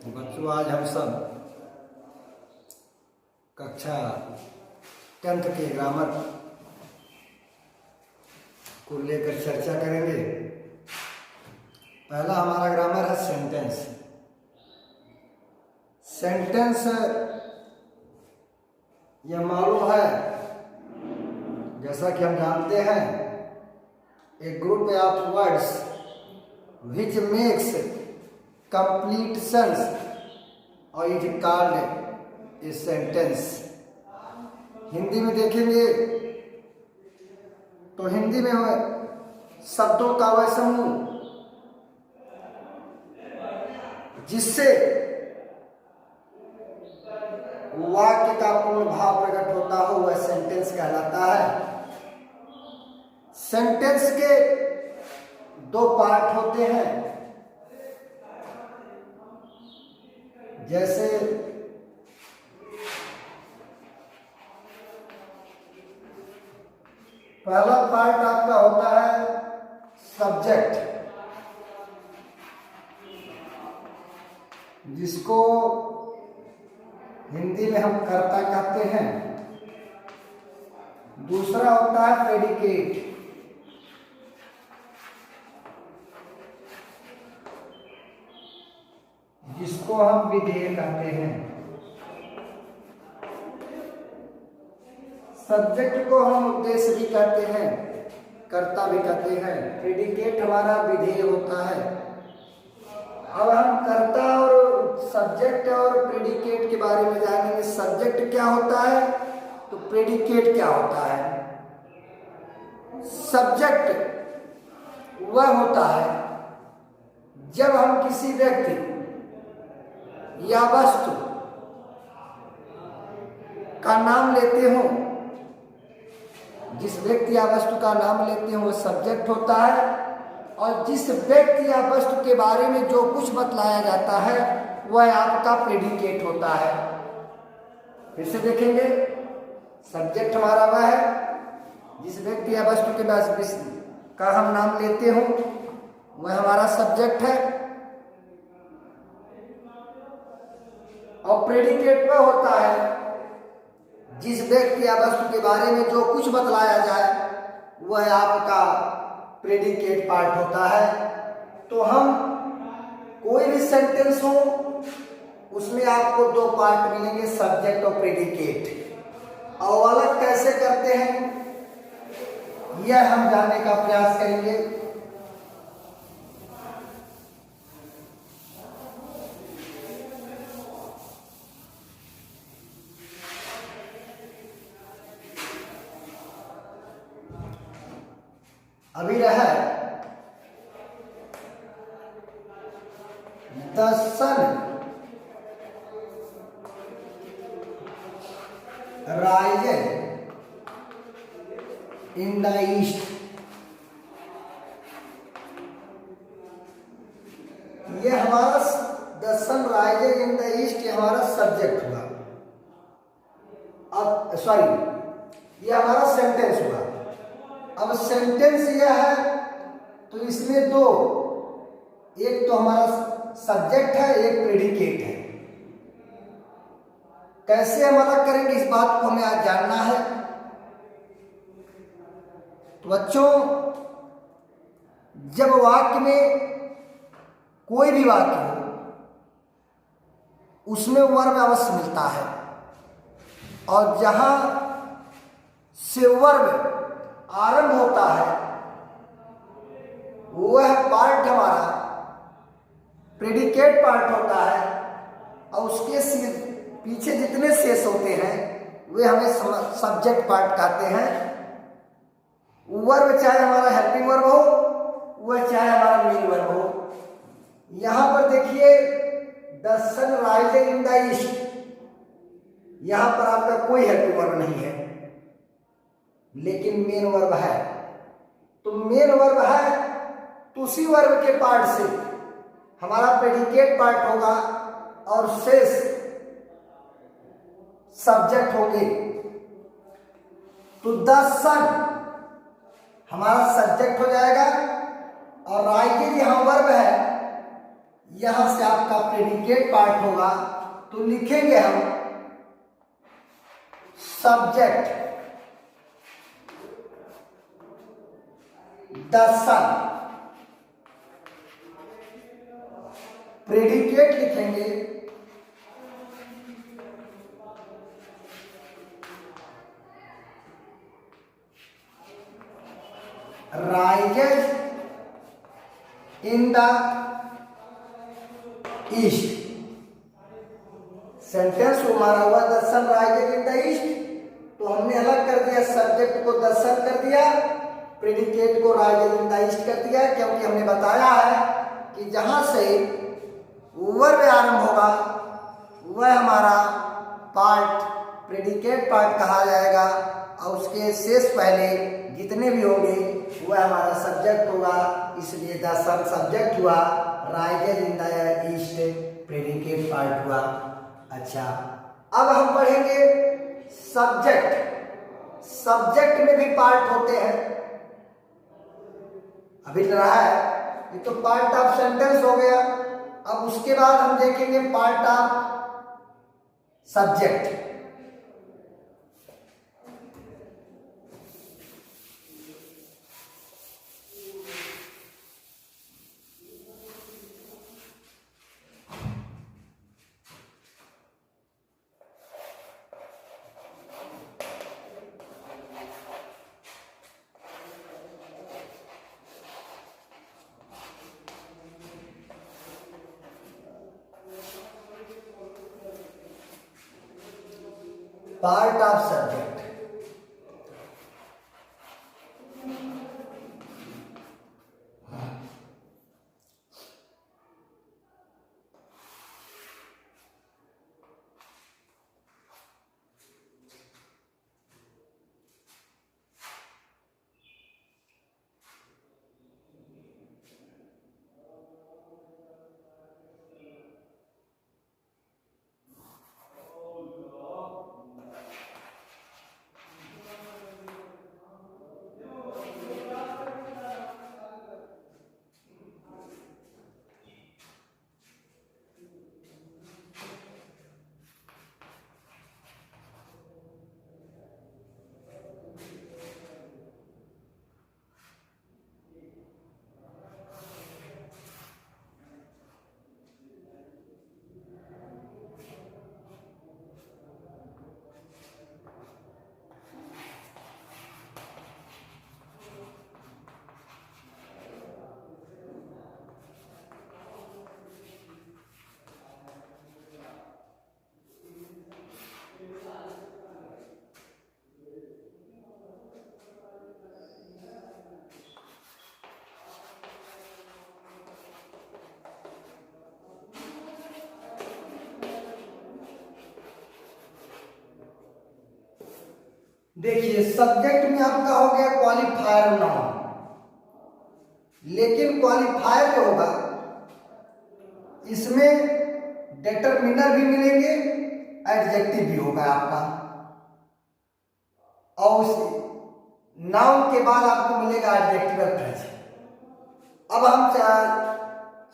बच्चों, आज हम सब कक्षा 10th के ग्रामर को लेकर चर्चा करेंगे। पहला हमारा ग्रामर है सेंटेंस। सेंटेंस यह मालूम है, जैसा कि हम जानते हैं, a group of words which makes complete sense और it called a sentence. Hindi में देखेंगे तो हिंदी में शब्दों का वह समूह जिससे वाक्य का पूर्ण भाव प्रकट होता हो वह सेंटेंस कहलाता है। सेंटेंस के दो पार्ट होते हैं, जैसे पहला पार्ट आपका होता है सब्जेक्ट, जिसको हिंदी में हम कर्ता कहते हैं। दूसरा होता है प्रेडिकेट, जिसको हम विधेय कहते हैं। सब्जेक्ट को हम उद्देश्य भी कहते हैं, कर्ता भी कहते हैं। प्रेडिकेट हमारा विधेय होता है। अब हम कर्ता और सब्जेक्ट और प्रेडिकेट के बारे में जानेंगे। सब्जेक्ट क्या होता है तो प्रेडिकेट क्या होता है। सब्जेक्ट वह होता है जब हम किसी व्यक्ति या वस्तु का नाम लेते हो, जिस व्यक्ति या वस्तु का नाम लेते हो वह सब्जेक्ट होता है, और जिस व्यक्ति या वस्तु के बारे में जो कुछ बतलाया जाता है वह आपका प्रेडिकेट होता है। फिर से देखेंगे, सब्जेक्ट हमारा वह है जिस व्यक्ति या वस्तु के बारे का हम नाम लेते हो वह हमारा सब्जेक्ट है, और प्रेडिकेट वह होता है जिस व्यक्ति या वस्तु के बारे में जो कुछ बतलाया जाए वह आपका प्रेडिकेट पार्ट होता है। तो हम कोई भी सेंटेंस हो उसमें आपको दो पार्ट मिलेंगे, सब्जेक्ट और प्रेडिकेट। और अलग कैसे करते हैं यह हम जानने का प्रयास करेंगे। अभी रहा the sun rises in the east. ये हमारा the sun rises in the east, ये हमारा सब्जेक्ट हुआ। अब सॉरी, ये हमारा सेंटेंस हुआ। अब सेंटेंस यह है तो इसमें दो, एक तो हमारा सब्जेक्ट है, एक प्रेडिकेट है। कैसे हम अलग करेंगे इस बात को हमें आज जानना है। तो बच्चों, जब वाक्य में कोई भी वाक्य हो उसमें वर्ब अवश्य मिलता है, और जहां से वर्ब आरंभ होता है वह पार्ट हमारा प्रेडिकेट पार्ट होता है, और उसके पीछे जितने शेष होते हैं वे हमें सब्जेक्ट पार्ट कहते हैं। वर्ब चाहे हमारा हेल्पिंग वर्ब हो, वह चाहे हमारा मेन वर्ब हो। यहां पर देखिए, the sun rises in the east, यहां पर आपका कोई हेल्पिंग वर्ब नहीं है, लेकिन मेन वर्ब है। तो मेन वर्ब है तो उसी वर्ब के पार्ट से हमारा प्रेडिकेट पार्ट होगा और शेष सब्जेक्ट होंगे। तो द सन हमारा सब्जेक्ट हो जाएगा, और राइजेज यहां वर्ब है, यहां से आपका प्रेडिकेट पार्ट होगा, तो लिखेंगे हम सब्जेक्ट द सन, प्रेडिकेट लिखेंगे rises in the east. Sentence हमारा हुआ the sun rises in the east, तो हमने अलग कर दिया, सब्जेक्ट को द सन कर दिया, प्रेडिकेट को राइजेस इन द ईस्ट कर दिया, क्योंकि हमने बताया है कि जहां से वर्ब आरंभ होगा वह हमारा पार्ट प्रेडिकेट पार्ट कहा जाएगा, और उसके शेष पहले जितने भी होंगे वह हमारा सब्जेक्ट होगा, इसलिए द सन सब्जेक्ट हुआ, rises in the east predicate part हुआ। अच्छा, अब हम पढ़ेंगे सब्जेक्ट। सब्जेक्ट में भी पार्ट होते हैं, अभी रहा है ये तो पार्ट ऑफ सेंटेंस हो गया। अब उसके बाद हम देखेंगे part of subject. Part of subject, देखिए सब्जेक्ट में आपका हो गया क्वालिफायर नाउन, लेकिन क्वालिफायर जो होगा इसमें डिटरमिनर भी मिलेंगे, एडजेक्टिव भी होगा आपका, और उस नाउन के बाद आपको मिलेगा एडजेक्टिव फ्रेज। अब हम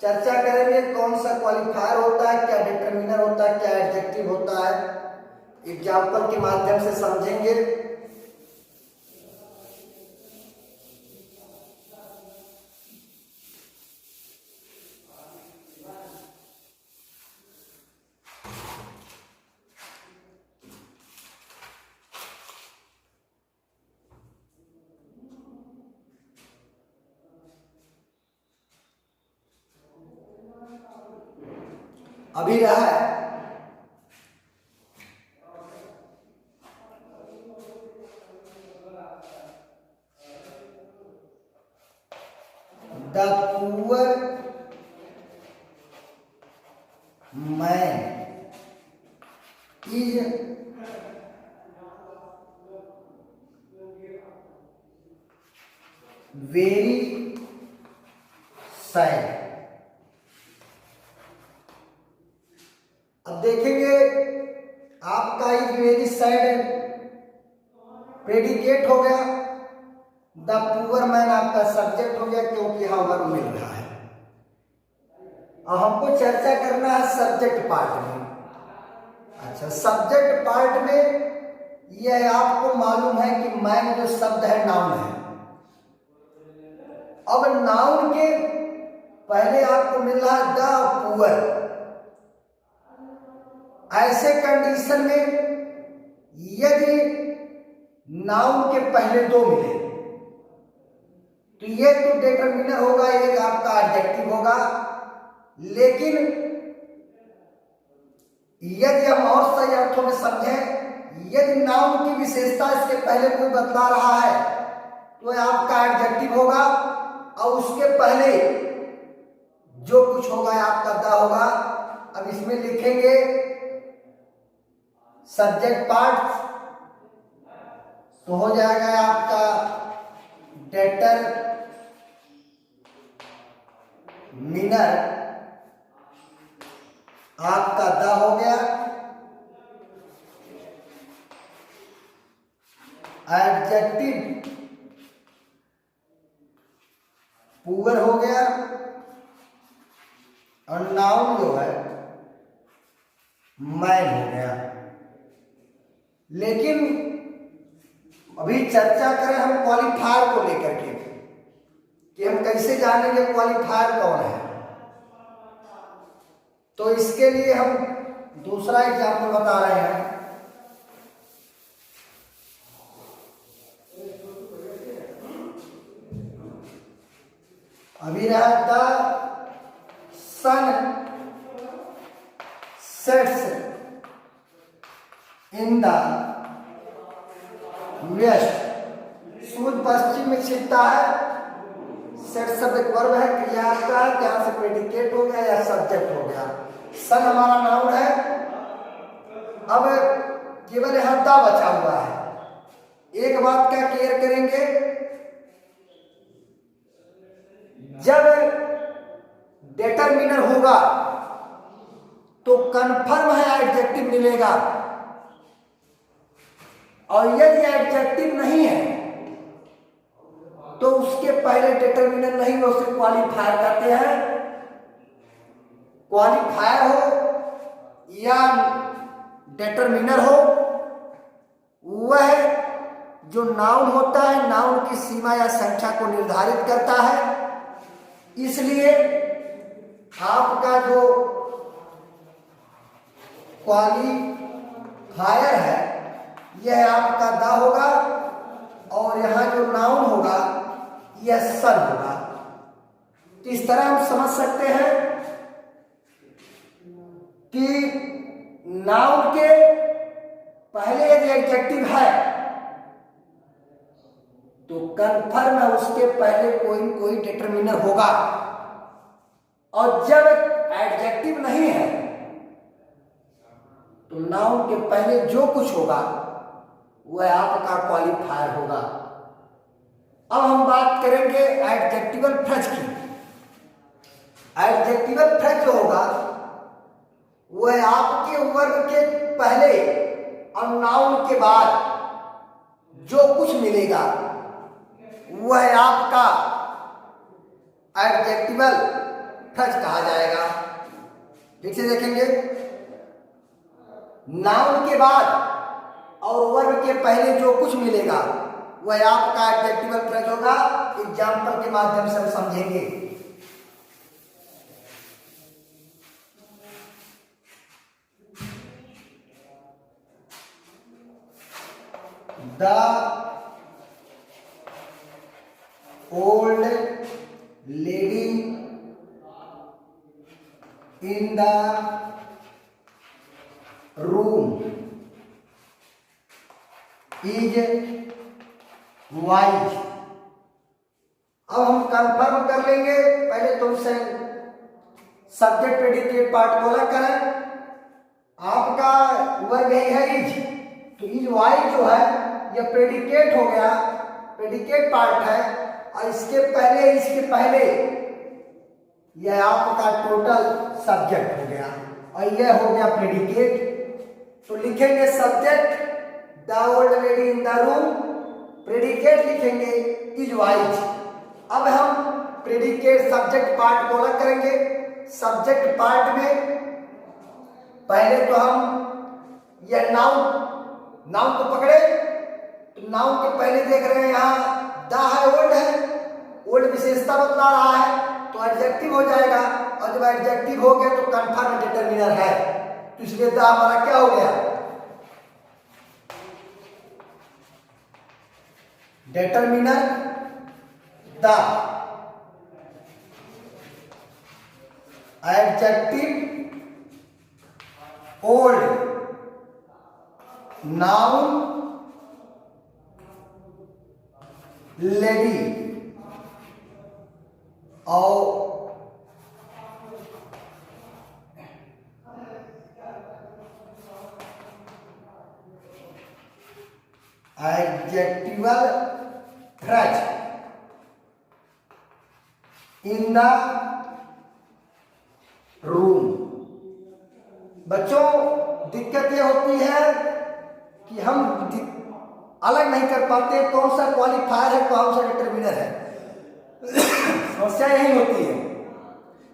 चर्चा करेंगे कौन सा क्वालिफायर होता है, क्या डिटरमिनर होता है, क्या एडजेक्टिव होता है, एग्जाम्पल के माध्यम से समझेंगे। अभी रहा है the poor man is very sad. अब देखेंगे आपका इज वेरी सैड प्रेडिकेट हो गया, द पुअर मैन आपका सब्जेक्ट हो गया, क्योंकि यहां वर्ब मिल रहा है। और हमको चर्चा करना है सब्जेक्ट पार्ट में। अच्छा, सब्जेक्ट पार्ट में यह आपको मालूम है कि मैन जो शब्द है नाउन है। अब नाउन के पहले आपको मिल रहा है द पुअर। ऐसे कंडीशन में यदि नाउन के पहले दो मिले तो ये तो डिटरमिनर होगा, एक आपका एडजेक्टिव होगा। लेकिन यदि हम और सही अर्थों में समझें, यदि नाउन की विशेषता इसके पहले कोई बतला रहा है तो यह आपका एडजेक्टिव होगा, और उसके पहले जो कुछ होगा आपका द होगा। अब इसमें लिखेंगे सब्जेक्ट पार्ट, तो हो जाएगा आपका डेटरमिनर आपका द हो गया, एडजेक्टिव पुअर हो गया, और नाउन जो है मैन हो गया। लेकिन अभी चर्चा करें हम क्वालिफायर को लेकर के कि हम कैसे जानेंगे क्वालिफायर कौन है। तो इसके लिए हम दूसरा एग्जाम्पल बता रहे हैं। अभी रहा the sun sets in the west, सूर्य पश्चिम में छिपता है। सेट शब्द एक वर्ब है, क्रिया का है, यहां से प्रेडिकेट हो गया या सब्जेक्ट हो गया। सन हमारा नाउन है। अब केवल यहां द बचा हुआ है। एक बात क्या क्लियर करेंगे, जब डिटरमिनर होगा तो कन्फर्म है एडजेक्टिव मिलेगा, और यदि एडजेक्टिव नहीं है तो उसके पहले डिटरमिनर नहीं, उसे क्वालिफायर कहते हैं। क्वालिफायर हो या डिटरमिनर हो, वह जो नाउन होता है नाउन की सीमा या संख्या को निर्धारित करता है। इसलिए आपका जो क्वालिफायर है यह आपका द होगा, और यहां जो नाउन होगा यह सन होगा। तो इस तरह हम समझ सकते हैं कि नाउन के पहले यदि एडजेक्टिव है तो कन्फर्म है उसके पहले कोई न कोई डिटरमिनर होगा, और जब एडजेक्टिव नहीं है तो नाउन के पहले जो कुछ होगा वह आपका क्वालिफायर होगा। अब हम बात करेंगे एडजेक्टिवल फ्रेज की। एडजेक्टिवल फ्रेज जो होगा वह आपके वर्ब के पहले और नाउन के बाद जो कुछ मिलेगा वह आपका एडजेक्टिवल फ्रेज कहा जाएगा। ठीक से देखेंगे, नाउन के बाद और वर्ब के पहले जो कुछ मिलेगा वह आपका एडजेक्टिवल फ्रेज होगा। एग्जाम्पल के माध्यम से हम समझेंगे। The old lady in the room is wise. अब हम कंफर्म कर लेंगे, पहले तुमसे सब्जेक्ट प्रेडिकेट पार्ट को अलग करें। आपका वर्ब यही है इज, तो इज वाइज जो है यह प्रेडिकेट हो गया, प्रेडिकेट पार्ट है, और इसके पहले यह आपका टोटल सब्जेक्ट हो गया, और यह हो गया प्रेडिकेट। तो लिखेंगे subject the old lady in the room, predicate लिखेंगे इज वाइज। अब हम प्रेडिकेट सब्जेक्ट पार्ट को अलग करेंगे। सब्जेक्ट पार्ट में पहले तो हम यह नाउन को पकड़े, तो नाउन के पहले देख रहे हैं यहाँ द है, ओल्ड है, ओल्ड विशेषता बतला रहा है तो एडजेक्टिव हो जाएगा, और जब एडजेक्टिव हो गया तो कन्फर्म डिटरमिनर है, तो इसलिए द हमारा क्या हो गया, determiner the. Adjective old, noun lady, और adjectival phrase in the room. बच्चों दिक्कत ये होती है कि हम अलग नहीं कर पाते कौन सा क्वालिफायर है कौन सा डिटरमिनर है, समस्या यही होती है।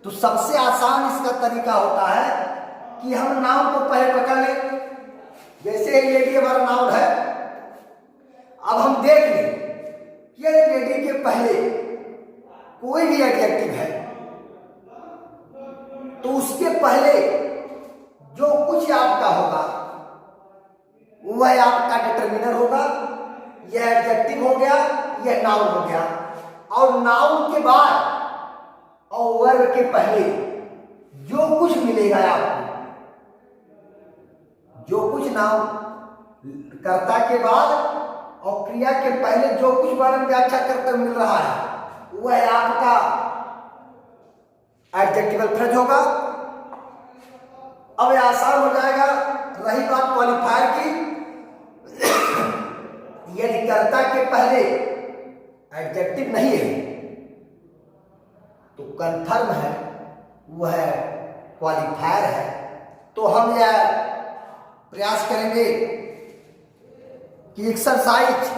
तो सबसे आसान इसका तरीका होता है कि हम नाउन को पहले पकड़ लें, जैसे लेडी हमारा नाउन है, अब हम देख लें कि लेडी के पहले कोई भी एडजेक्टिव है तो उसके पहले जो कुछ आपका होगा वह आपका डिटरमिनर होगा। यह एडजेक्टिव हो गया, यह नाउन हो गया, और नाउन के बाद और वर्ब के पहले जो कुछ मिलेगा आपको, जो कुछ नाउन कर्ता के बाद और क्रिया के पहले जो कुछ वर्णन व्याख्या करते मिल रहा है वह आपका एडजेक्टिवल फ्रेज होगा। अब यह आसान हो जाएगा। रही बात क्वालिफायर की, यदि कर्ता के पहले एडजेक्टिव नहीं है तो कन्फर्म है, वह क्वालिफायर है। तो हम यह प्रयास करेंगे कि एक्सरसाइज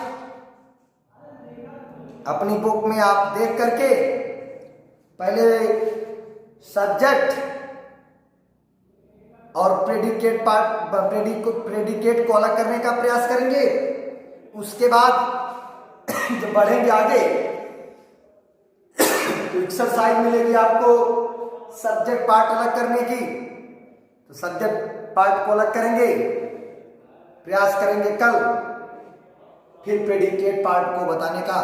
अपनी बुक में आप देख करके पहले सब्जेक्ट और प्रेडिकेट को अलग करने का प्रयास करेंगे। उसके बाद जब बढ़ेंगे आगे तो एक्सरसाइज मिलेगी आपको सब्जेक्ट पार्ट अलग करने की, तो सब्जेक्ट पार्ट को अलग करेंगे, प्रयास करेंगे कल फिर प्रेडिकेट पार्ट को बताने का।